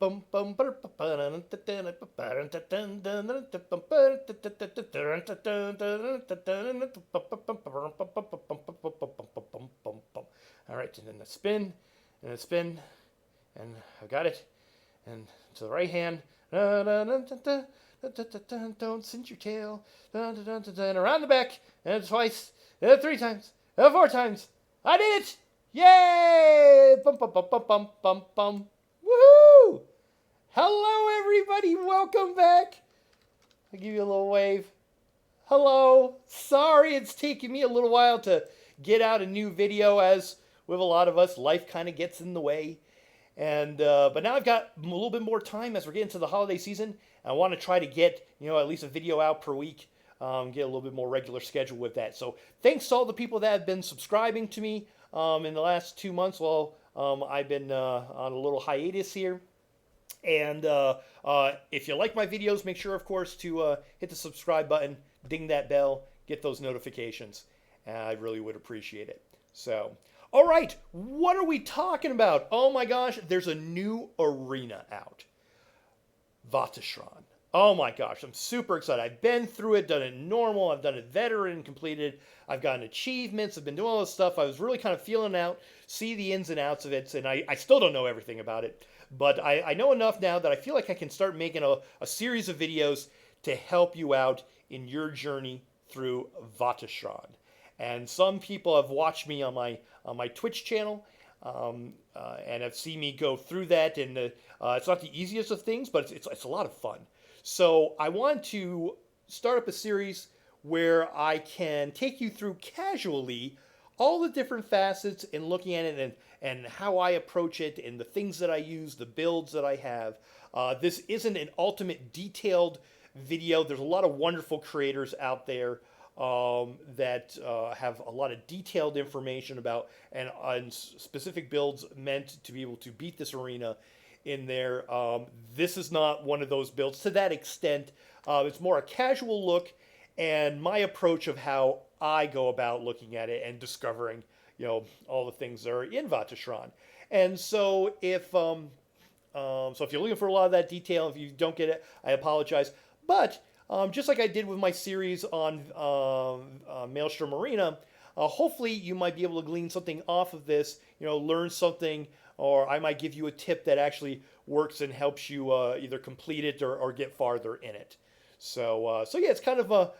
Bum bum All right, and then a spin, and a spin, and I got it. And to the right hand, don't cinch your tail, and around the back, and twice, and three times, and four times. I did it! Yay! Bum bum bum bum bum bum bum. Woohoo! Hello, everybody. Welcome back. I'll give you a little wave. Hello. Sorry it's taken me a little while to get out a new video, as with a lot of us, life kind of gets in the way. And but now I've got a little bit more time as we're getting to the holiday season. I want to try to get at least a video out per week. Get a little bit more regular schedule with that. So thanks to all the people that have been subscribing to me in the last 2 months. Well, I've been on a little hiatus here. And if you like my videos, make sure, of course, to hit the subscribe button, ding that bell, get those notifications. I really would appreciate it. So, all right, what are we talking about? Oh my gosh, there's a new arena out. Vateshran. Oh my gosh, I'm super excited. I've been through it, done it normal, I've done it veteran, completed. I've gotten achievements, I've been doing all this stuff. I was really kind of feeling out, see the ins and outs of it, and I still don't know everything about it. But I know enough now that I feel like I can start making a series of videos to help you out in your journey through Vateshran. And some people have watched me on my Twitch channel, and have seen me go through that. And it's not the easiest of things, but it's a lot of fun. So I want to start up a series where I can take you through casually all the different facets and looking at it and how I approach it and the things that I use, the builds that I have. This isn't an ultimate detailed video. There's a lot of wonderful creators out there that have a lot of detailed information about and specific builds meant to be able to beat this arena in there. This is not one of those builds to that extent. It's more a casual look and my approach of how I go about looking at it and discovering, all the things that are in Vateshran. And so if if you're looking for a lot of that detail, if you don't get it, I apologize. But just like I did with my series on Maelstrom Arena, hopefully you might be able to glean something off of this, learn something, or I might give you a tip that actually works and helps you either complete it or get farther in it. So yeah, it's kind of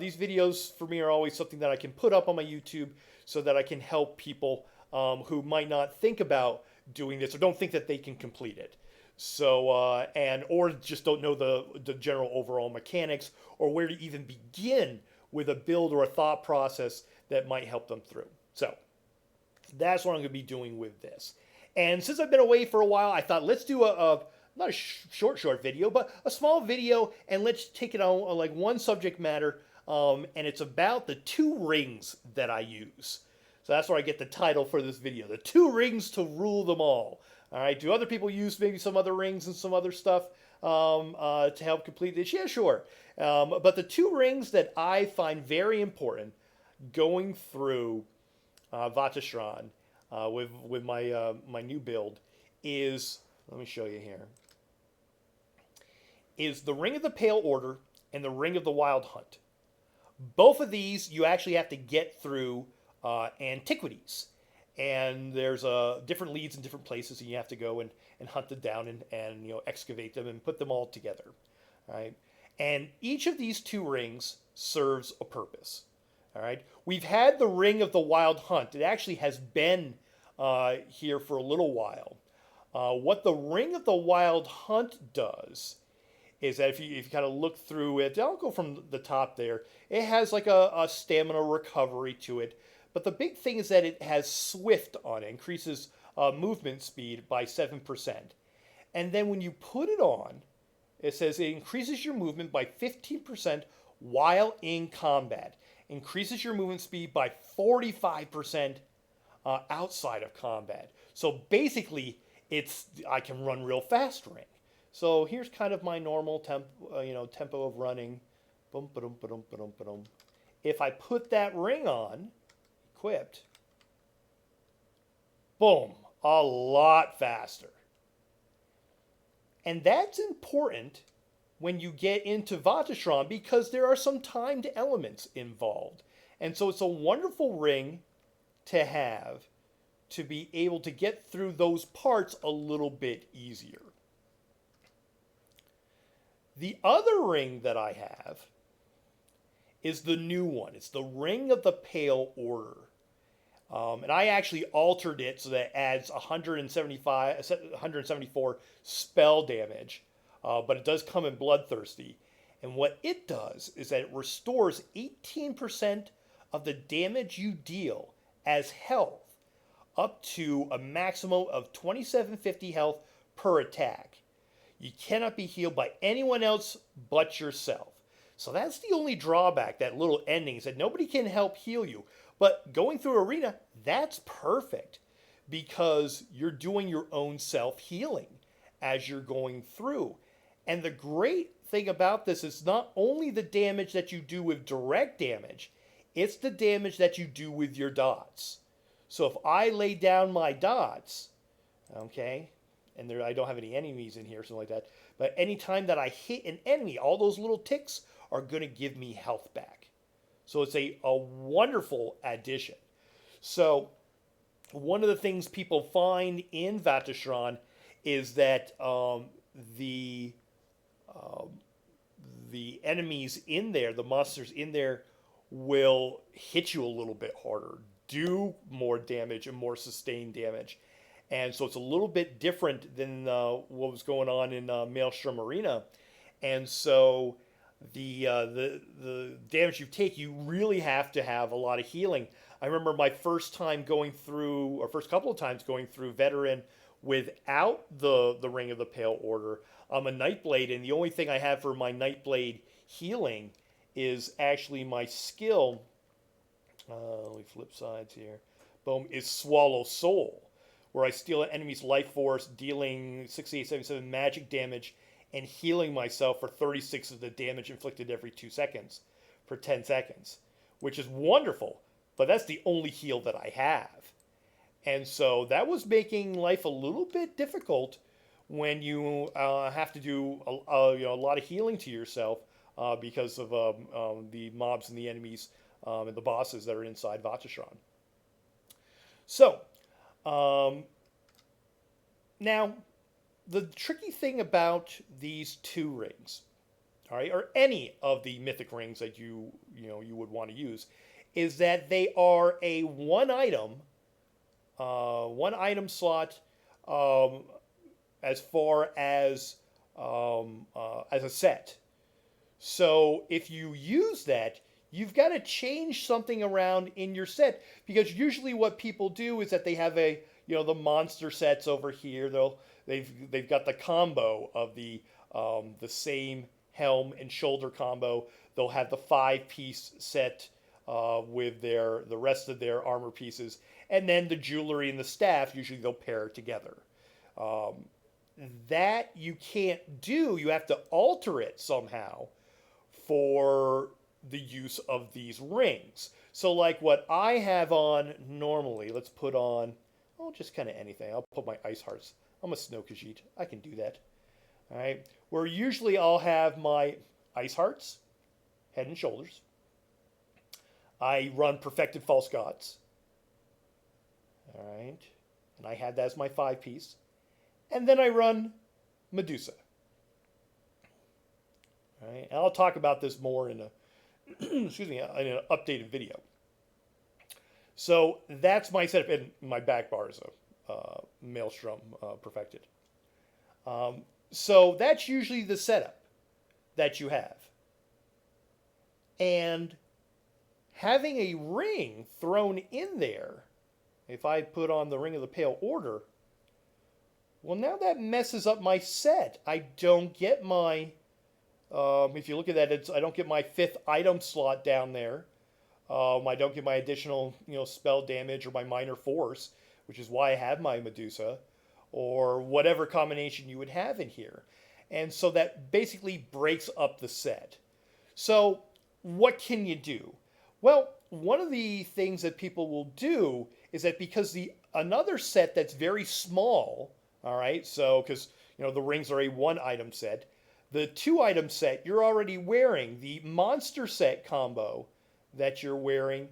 these videos for me are always something that I can put up on my YouTube so that I can help people who might not think about doing this or don't think that they can complete it. So or just don't know the general overall mechanics or where to even begin with a build or a thought process that might help them through. So that's what I'm going to be doing with this. And since I've been away for a while, I thought let's do not a short video, but a small video, and let's take it on like one subject matter, and it's about the 2 rings that I use. So that's where I get the title for this video, the 2 rings to rule them all. All right, do other people use maybe some other rings and some other stuff to help complete this? Yeah, sure. But the 2 rings that I find very important going through Vateshran with my new build is, let me show you here, is the Ring of the Pale Order and the Ring of the Wild Hunt. Both of these you actually have to get through antiquities. And there's different leads in different places, and you have to go and hunt them down and excavate them and put them all together. All right? And each of these 2 rings serves a purpose. All right? We've had the Ring of the Wild Hunt. It actually has been here for a little while. What the Ring of the Wild Hunt does is that if you kind of look through it, I'll go from the top there. It has like a stamina recovery to it. But the big thing is that it has Swift on it, increases movement speed by 7%. And then when you put it on, it says it increases your movement by 15% while in combat. Increases your movement speed by 45% outside of combat. So basically, I can run real fast ring. So here's kind of my normal tempo of running. Boom, ba-dum, ba-dum, ba-dum, ba-dum. If I put that ring on, equipped, boom, a lot faster. And that's important when you get into Vateshran because there are some timed elements involved. And so it's a wonderful ring to have to be able to get through those parts a little bit easier. The other ring that I have is the new one. It's the Ring of the Pale Order. And I actually altered it so that it adds 174 spell damage, but it does come in Bloodthirsty. And what it does is that it restores 18% of the damage you deal as health, up to a maximum of 2750 health per attack. You cannot be healed by anyone else but yourself. So that's the only drawback, that little ending, is that nobody can help heal you. But going through Arena, that's perfect because you're doing your own self-healing as you're going through. And the great thing about this is not only the damage that you do with direct damage, it's the damage that you do with your dots. So if I lay down my dots, okay, and there I don't have any enemies in here, something like that, but anytime that I hit an enemy, all those little ticks are going to give me health back. So it's a wonderful addition. So one of the things people find in Vateshran is that the enemies in there, the monsters in there, will hit you a little bit harder, do more damage and more sustained damage. And so it's a little bit different than what was going on in Maelstrom Arena. And so the damage you take, you really have to have a lot of healing. I remember my first time going through, or first couple of times going through Veteran without the Ring of the Pale Order. I'm a Nightblade, and the only thing I have for my Nightblade healing is actually my skill. Let me flip sides here. Boom, is Swallow Soul, where I steal an enemy's life force, dealing 6877 magic damage, and healing myself for 36 of the damage inflicted every 2 seconds for 10 seconds, which is wonderful, but that's the only heal that I have. And so that was making life a little bit difficult when you have to do a lot of healing to yourself because of the mobs and the enemies and the bosses that are inside Vateshran. So, now, the tricky thing about these two rings, all right, or any of the mythic rings that you would want to use, is that they are a one item slot as far as a set. So if you use that, you've got to change something around in your set, because usually what people do is that they have the monster sets over here. They've got the combo of the same helm and shoulder combo. They'll have the 5-piece set with the rest of their armor pieces, and then the jewelry and the staff. Usually they'll pair together. That you can't do. You have to alter it somehow for the use of these rings. So like what I have on normally, let's put on, just kind of anything. I'll put my ice hearts. I'm a Snow Khajiit. I can do that. All right. Where usually I'll have my ice hearts, head and shoulders. I run Perfected False Gods. All right. And I had that as my 5-piece. And then I run Medusa. All right. And I'll talk about this more in in an updated video. So that's my setup, and my back bar is a Maelstrom Perfected. So that's usually the setup that you have. And having a ring thrown in there, if I put on the Ring of the Pale Order, well, now that messes up my set. I don't get my, if you look at that, I don't get my 5th item slot down there. I don't get my additional, spell damage or my minor force, which is why I have my Medusa, or whatever combination you would have in here. And so that basically breaks up the set. So what can you do? Well, one of the things that people will do is that because another set that's very small, All right, so because the rings are a one item set. The two item set you're already wearing. The monster set combo that you're wearing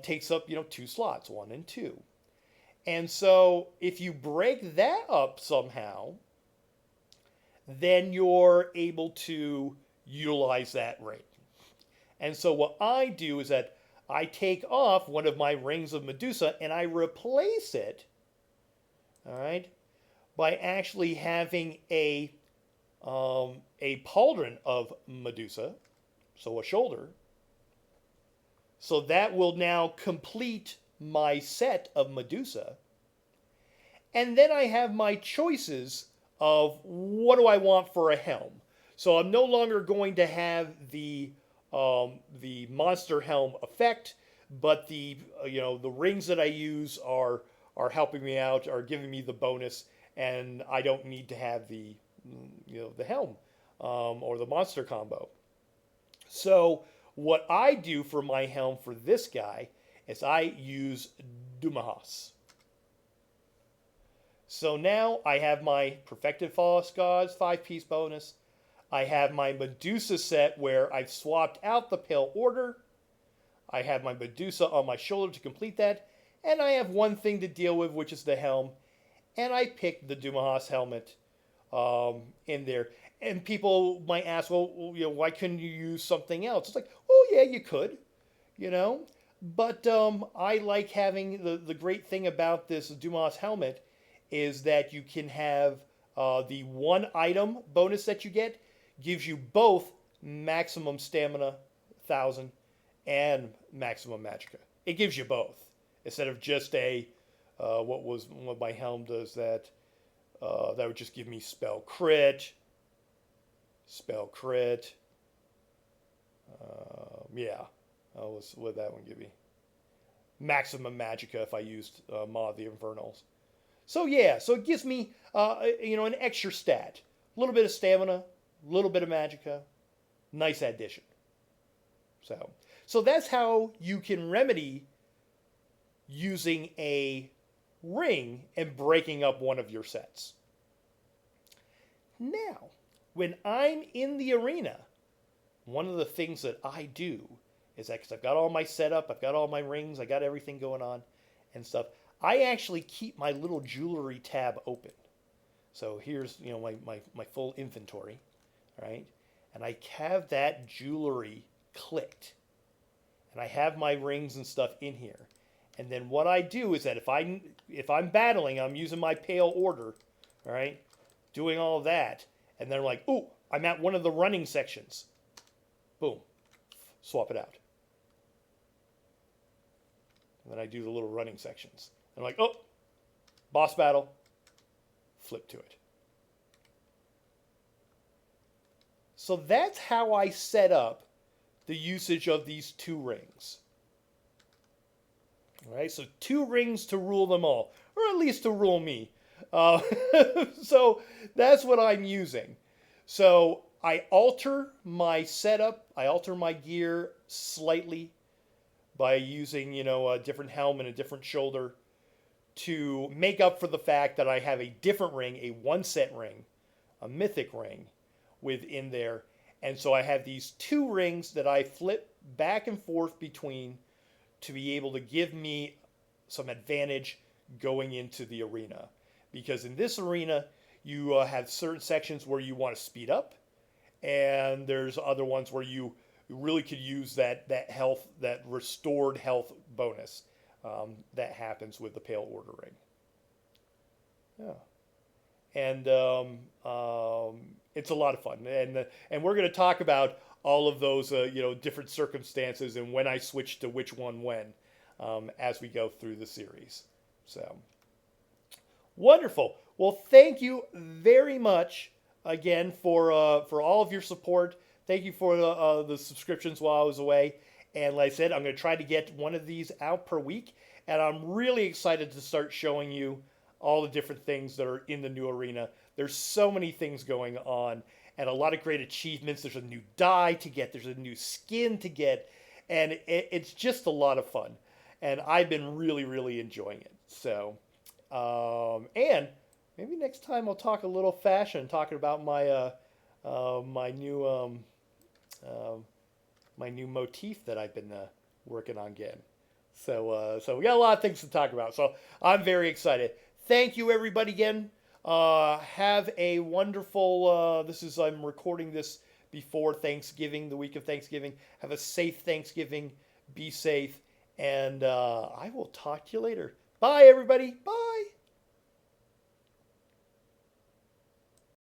takes up two slots, one and two. And so if you break that up somehow, then you're able to utilize that ring. And so what I do is that I take off one of my rings of Medusa and I replace it, all right, by actually having a pauldron of Medusa, so a shoulder. So that will now complete my set of Medusa. And then I have my choices of what do I want for a helm. So I'm no longer going to have the monster helm effect, but the rings that I use are helping me out, are giving me the bonus, and I don't need to have the helm or the monster combo. So what I do for my helm for this guy is I use Dumahas. So now I have my Perfected False Gods 5-piece bonus. I have my Medusa set where I've swapped out the Pale Order. I have my Medusa on my shoulder to complete that. And I have one thing to deal with, which is the helm. And I picked the Dumahas helmet in there. And people might ask, well, why couldn't you use something else? It's like, oh yeah, you could, But I like having the great thing about this Dumahas helmet is that you can have the one item bonus that you get gives you both maximum stamina 1,000 and maximum magicka. It gives you both instead of just what my helm does that would just give me spell crit. What that one give me? Maximum magicka if I used Maw of the Infernals. So so it gives me an extra stat, a little bit of stamina, a little bit of magicka, nice addition. So that's how you can remedy using a ring and breaking up one of your sets. Now, when I'm in the arena, one of the things that I do is that because I've got all my setup, I've got all my rings, I got everything going on and stuff, I actually keep my little jewelry tab open. So here's my full inventory, right? And I have that jewelry clicked. And I have my rings and stuff in here. And then what I do is that if I'm battling, I'm using my Pale Order, all right, doing all of that, and then I'm like, ooh, I'm at one of the running sections. Boom, swap it out. And then I do the little running sections. I'm like, oh, boss battle, flip to it. So that's how I set up the usage of these two rings. All right, so two rings to rule them all, or at least to rule me. So that's what I'm using. So I alter my setup, I alter my gear slightly by using, a different helm and a different shoulder to make up for the fact that I have a different ring, a one-set ring, a mythic ring within there. And so I have these two rings that I flip back and forth between to be able to give me some advantage going into the arena. Because in this arena, you have certain sections where you want to speed up, and there's other ones where you really could use that health, that restored health bonus that happens with the Pale Order ring. Yeah. And it's a lot of fun. And we're going to talk about all of those different circumstances and when I switch to which one when as we go through the series. So wonderful. Well, thank you very much again for all of your support. Thank you for the subscriptions while I was away. And like I said, I'm going to try to get one of these out per week. And I'm really excited to start showing you all the different things that are in the new arena. There's so many things going on and a lot of great achievements. There's a new dye to get. There's a new skin to get. And it's just a lot of fun. And I've been really, really enjoying it. So, and maybe next time I'll talk a little fashion, talking about my new uh, my new motif that I've been working on getting. So we got a lot of things to talk about. So I'm very excited. Thank you, everybody, again. Have a wonderful. I'm recording this before Thanksgiving, the week of Thanksgiving. Have a safe Thanksgiving. Be safe, and I will talk to you later. Bye, everybody. Bye.